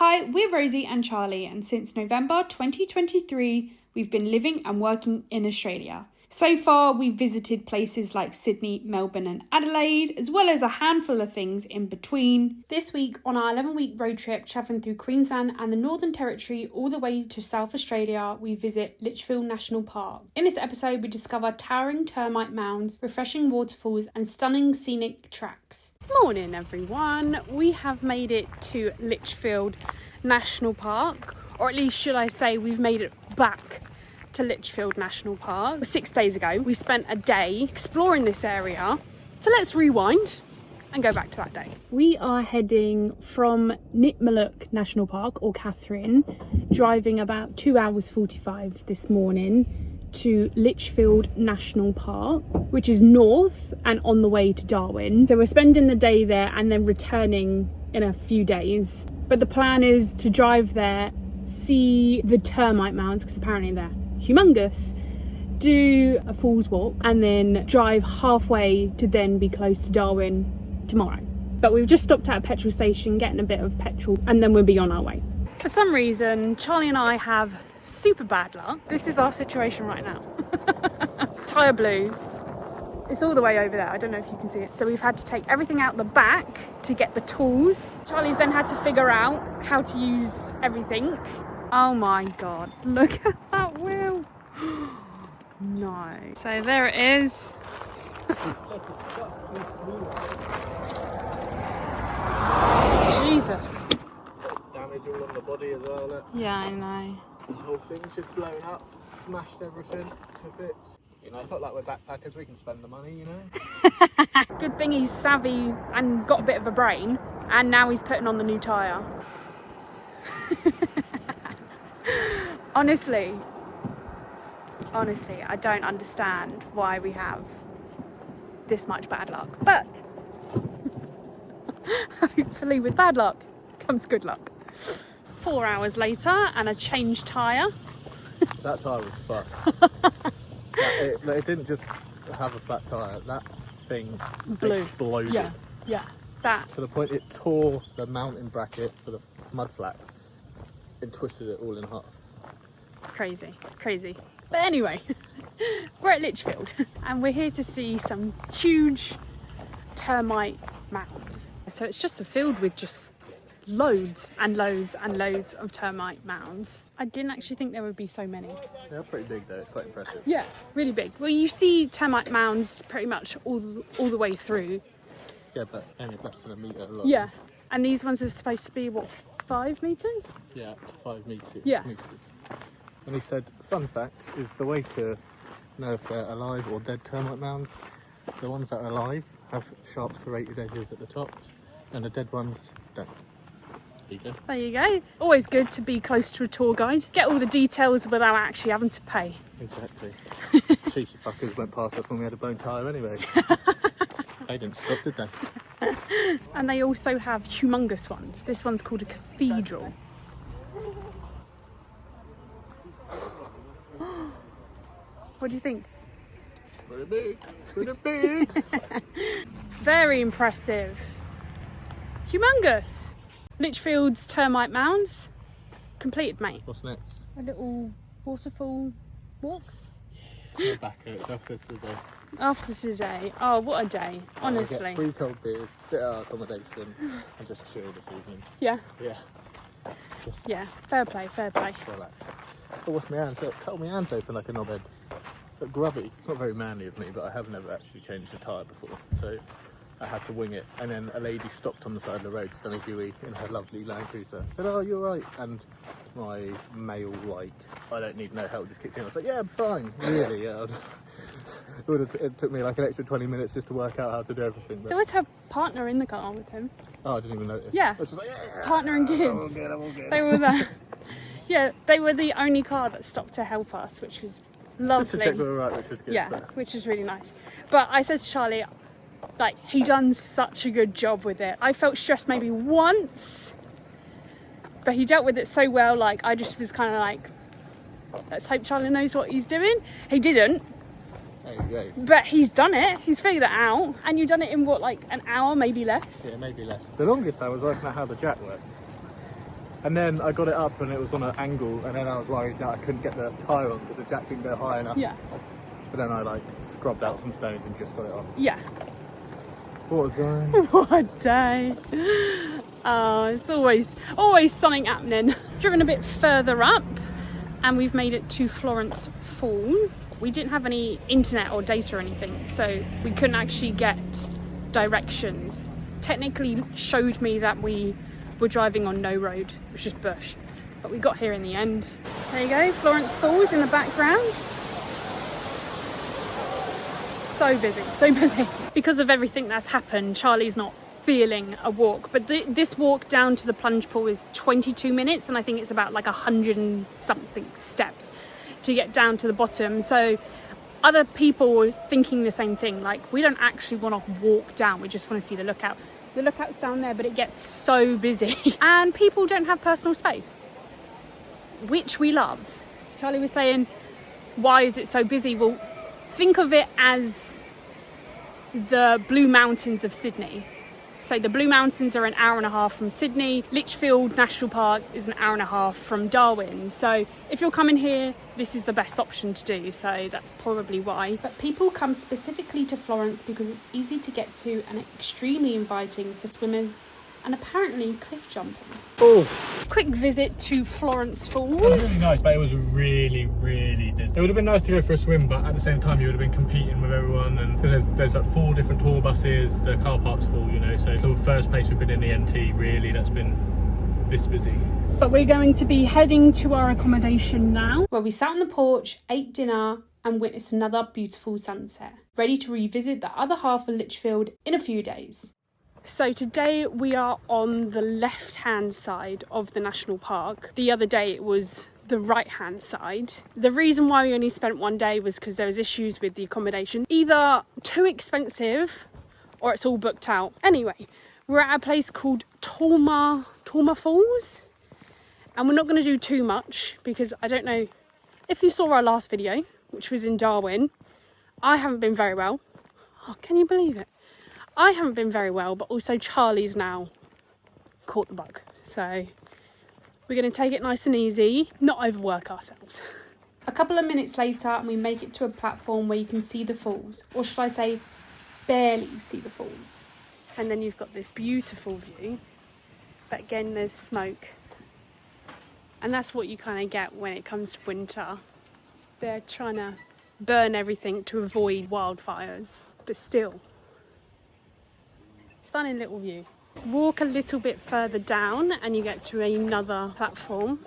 Hi, we're Rosie and Charlie, and since November 2023, we've been living and working in Australia. So far, we've visited places like Sydney, Melbourne and Adelaide, as well as a handful of things in between. This week, on our 11-week road trip travelling through Queensland and the Northern Territory all the way to South Australia, we visit Litchfield National Park. In this episode, we discover towering termite mounds, refreshing waterfalls and stunning scenic tracks. Morning everyone, we have made it to Litchfield National Park, or at least should I say we've made it back to Litchfield National Park. 6 days ago we spent a day exploring this area, so let's rewind and go back to that day. We are heading from Nitmaluk National Park, or Catherine, driving about 2 hours 45 this morning to Litchfield National Park, which is north and on the way to Darwin. So we're spending the day there and then returning in a few days, but the plan is to drive there, see the termite mounds because apparently they're humongous, do a falls walk and then drive halfway to then be close to Darwin tomorrow. But we've just stopped at a petrol station getting a bit of petrol and then we'll be on our way. For some reason Charlie and I have super bad luck. This is our situation right now. Tyre blew. It's all the way over there, I don't know if you can see it. So we've had to take everything out the back to get the tools. Charlie's then had to figure out how to use everything. Oh my god, look at that wheel. No. So there it is. Jesus. Damage all on the body as well. Look. Yeah, I know. The whole thing's just blown up, smashed everything to bits. You know, it's not like we're backpackers, we can spend the money, you know. Good thing he's savvy and got a bit of a brain, and now he's putting on the new tyre. Honestly, I don't understand why we have this much bad luck, but hopefully with bad luck comes good luck. 4 hours later and a changed tyre. That tyre was fucked. It didn't just have a flat tyre, that thing exploded. Yeah, that. To the point it tore the mounting bracket for the mud flap and twisted it all in half. Crazy. But anyway, we're at Litchfield and we're here to see some huge termite mounds. So it's just a field with just loads and loads and loads of termite mounds. I didn't actually think there would be so many. They're pretty big though, it's quite impressive. Yeah, really big. Well, you see termite mounds pretty much all the way through. Yeah, but only less than a metre long. Yeah, and these ones are supposed to be, what, 5 metres? Yeah, up to 5 metres. Yeah. And he said, fun fact, is the way to know if they're alive or dead termite mounds, the ones that are alive have sharp serrated edges at the top, and the dead ones don't. There you go. Always good to be close to a tour guide. Get all the details without actually having to pay. Exactly. Cheeky fuckers went past us when we had a blown tyre anyway. They didn't stop, did they? And they also have humongous ones. This one's called a cathedral. What do you think? Pretty big. Very impressive. Humongous. Litchfield's termite mounds completed, mate. What's next? A little waterfall walk. We're back at it after today. After today. Oh, what a day, honestly. Get 3 cold beers, sit at our accommodation and just chill this evening. Yeah. Yeah. Just Yeah, fair play. relax. Oh, what's my hands? Cut my hands open like a knobhead. But grubby. It's not very manly of me, but I have never actually changed a tyre before. So I had to wing it, and then a lady stopped on the side of the road, stunning Huey in her lovely Land Cruiser, said, "Oh, you're right," and my male, like, I don't need no help, just kicked in. I was like, "Yeah, I'm fine." Really, yeah. It took me like an extra 20 minutes just to work out how to do everything. But... There was her partner in the car with him. Oh, I didn't even notice. Yeah. I was just like, yeah, Partner and kids. I'm all good. They were there. Yeah, they were the only car that stopped to help us, which was lovely. Just to check we were right, which was good. Yeah, but... which was really nice. But I said to Charlie, like, he done such a good job with it. I felt stressed maybe once, but he dealt with it so well. Like, I just was kind of like, let's hope Charlie knows what he's doing. He didn't. There you go. But he's done it. He's figured it out. And you've done it in what, like an hour, maybe less? Yeah, maybe less. The longest time was working out how the jack worked. And then I got it up and it was on an angle, and then I was worried that I couldn't get the tyre on because the jack didn't go high enough. Yeah. But then I like scrubbed out some stones and just got it off. Yeah. What a day. What a day. It's always something happening. Driven a bit further up and we've made it to Florence Falls. We didn't have any internet or data or anything, so we couldn't actually get directions. Technically showed me that we were driving on no road, it was just bush. But we got here in the end. There you go, Florence Falls in the background. So busy. Because of everything that's happened, Charlie's not feeling a walk, but this walk down to the plunge pool is 22 minutes, and I think it's about like 100 and something steps to get down to the bottom. So other people were thinking the same thing, like we don't actually want to walk down, we just want to see the lookout. The lookout's down there, but it gets so busy and people don't have personal space, which we love. Charlie was saying, why is it so busy? Well, think of it as the Blue Mountains of Sydney. So the Blue Mountains are an hour and a half from Sydney. Litchfield National Park is an hour and a half from Darwin. So if you're coming here, this is the best option to do. So that's probably why. But people come specifically to Florence because it's easy to get to and extremely inviting for swimmers and apparently cliff jumping. Oh, Quick visit to Florence Falls. it was really nice, but it was really, really busy. It would have been nice to go for a swim, but at the same time you would have been competing with everyone, and there's like 4 different tour buses, the car park's full, you know, so it's the first place we've been in the NT really that's been this busy. But we're going to be heading to our accommodation now, where we sat on the porch, ate dinner and witnessed another beautiful sunset, ready to revisit the other half of Litchfield in a few days. So today we are on the left-hand side of the national park. The other day it was the right-hand side. The reason why we only spent one day was because there was issues with the accommodation. Either too expensive or it's all booked out. Anyway, we're at a place called Torma Falls. And we're not going to do too much because I don't know if you saw our last video, which was in Darwin. I haven't been very well. Oh, can you believe it? I haven't been very well, but also Charlie's now caught the bug. So we're going to take it nice and easy, not overwork ourselves. A couple of minutes later and we make it to a platform where you can see the falls, or should I say barely see the falls. And then you've got this beautiful view, but again there's smoke. And that's what you kind of get when it comes to winter. They're trying to burn everything to avoid wildfires, but still. Stunning little view. Walk a little bit further down and you get to another platform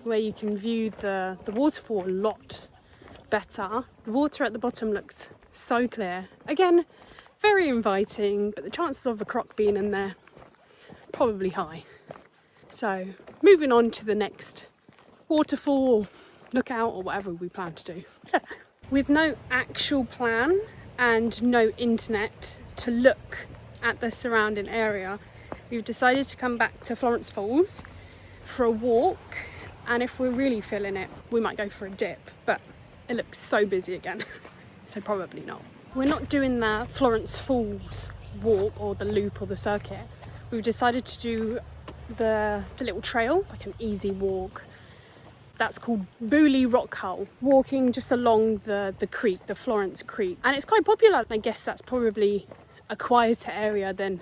where you can view the waterfall a lot better. The water at the bottom looks so clear. Again, very inviting, but the chances of a croc being in there, probably high. So, moving on to the next waterfall, lookout or whatever we plan to do. With no actual plan and no internet to look at the surrounding area, we've decided to come back to Florence Falls for a walk, and if we're really feeling it we might go for a dip, but it looks so busy again so probably not. We're not doing the Florence Falls walk or the loop or the circuit. We've decided to do the little trail, like an easy walk that's called Booley Rock Hull, walking just along the creek, the Florence Creek, and it's quite popular. I guess that's probably a quieter area than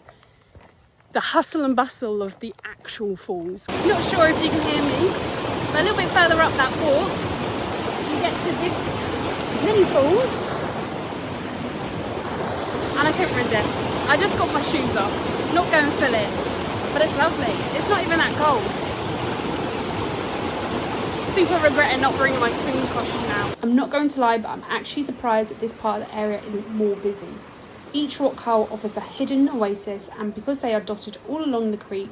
the hustle and bustle of the actual falls. Not sure if you can hear me, but a little bit further up that walk you get to this mini falls and I couldn't resist. I just got my shoes off, not going full in, but it's lovely. It's not even that cold. Super regretting not bringing my swimming costume now. I'm not going to lie, but I'm actually surprised that this part of the area isn't more busy. Each rock hull offers a hidden oasis, and because they are dotted all along the creek,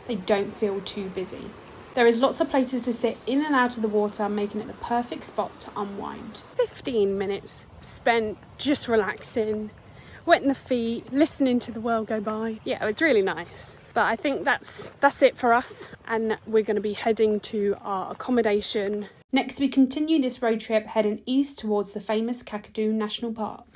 they don't feel too busy. There is lots of places to sit in and out of the water, making it the perfect spot to unwind. 15 minutes spent just relaxing, wetting the feet, listening to the world go by. Yeah, it was really nice. But I think that's it for us, and we're going to be heading to our accommodation. Next, we continue this road trip heading east towards the famous Kakadu National Park.